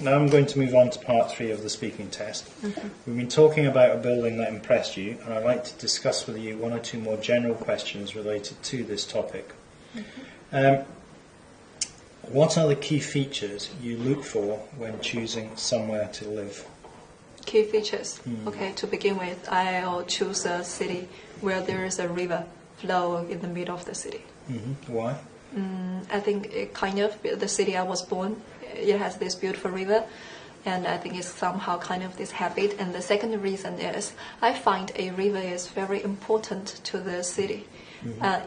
now I'm going to move on to part 3 of the speaking test. We've been talking about a building that impressed you, and I'd like to discuss with you 1 or 2 more general questions related to this topic. What are the key features you look for when choosing somewhere to live? Key features. Okay, to begin with, I'll choose a city where there is a river flowing in the middle of the city. Why? I think the city I was born, it has this beautiful river, and I think it's somehow kind of this habit. And the second reason is I find a river is very important to the city.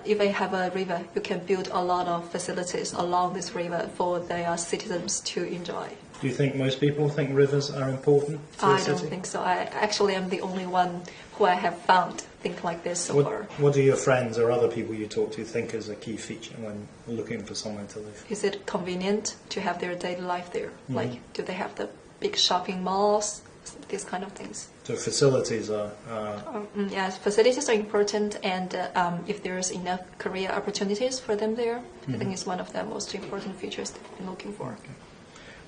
If I have a river, you can build a lot of facilities along this river for their citizens to enjoy. Do you think most people think rivers are important to a city? I don't think so. I actually am the only one who I have found think like this so far. What do your friends or other people you talk to think is a key feature when looking for somewhere to live? Is it convenient to have their daily life there? Like, do they have the big shopping malls? These kind of things. So facilities are... yes, facilities are important, and if there's enough career opportunities for them there, I think it's one of the most important features that I'm looking for. Okay.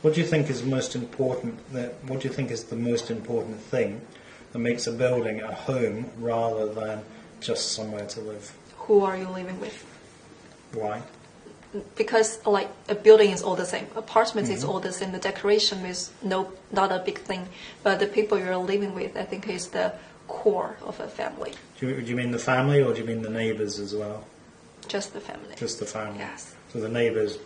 What do you think is most important? What do you think is the most important thing that makes a building a home rather than just somewhere to live? Who are you living with? Why? Because like a building is all the same, apartment is all the same. The decoration is not a big thing, but the people you're living with, I think, is the core of a family. Do you mean the family, or do you mean the neighbours as well? Just the family. Just the family. Yes. So the neighbours.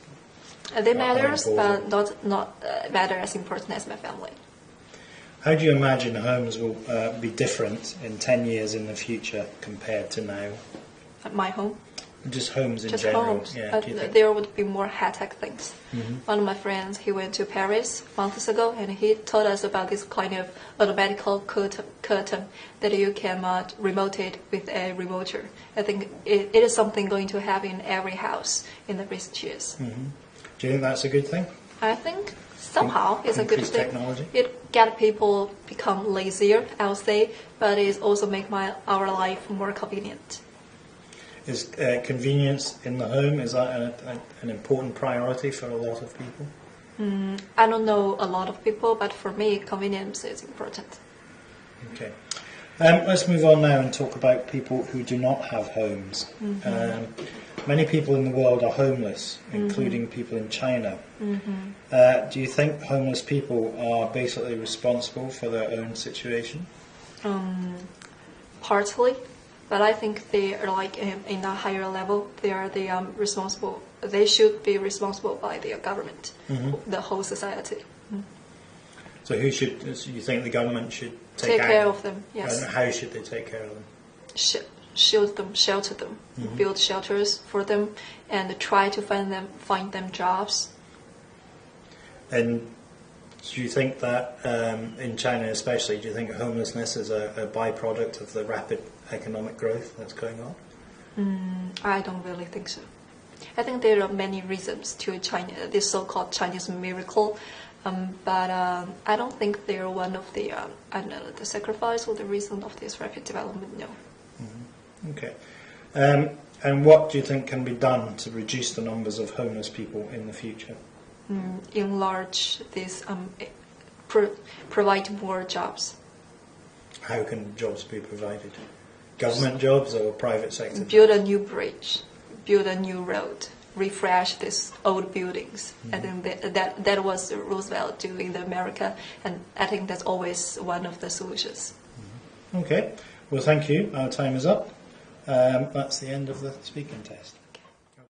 They matters, but not matter as important as my family. How do you imagine homes will be different in 10 years in the future compared to now? At my home. Just homes in Just general. homes. Yeah, there would be more high-tech things. One of my friends, he went to Paris months ago, and he told us about this kind of automatic curtain that you can remote it with a remoter. I think it is something going to have in every house in the recent years. Do you think that's a good thing? I think somehow it's a good Increased thing. technology? It get people become lazier, I would say, but it also make our life more convenient. Is convenience in the home, is that an important priority for a lot of people? I don't know a lot of people, but for me, convenience is important. Okay. Let's move on now and talk about people who do not have homes. Many people in the world are homeless, including people in China. Do you think homeless people are basically responsible for their own situation? Partly. But I think they are like in a higher level. They are responsible. They should be responsible by their government, the whole society. So you think the government should take care of them? Yes. And how should they take care of them? Shield them, shelter them, build shelters for them, and try to find them jobs. And do you think that in China especially, do you think homelessness is a byproduct of the rapid economic growth that's going on? I don't really think so. I think there are many reasons to China, this so-called Chinese miracle, but I don't think they are one of the the sacrifice or the reason of this rapid development. No. Okay. And what do you think can be done to reduce the numbers of homeless people in the future? Enlarge this, provide more jobs. How can jobs be provided? Government jobs or private sector jobs? Build a new bridge, build a new road, refresh these old buildings. I think that was Roosevelt doing in America, and I think that's always one of the solutions. Okay. Well, thank you. Our time is up. That's the end of the speaking test.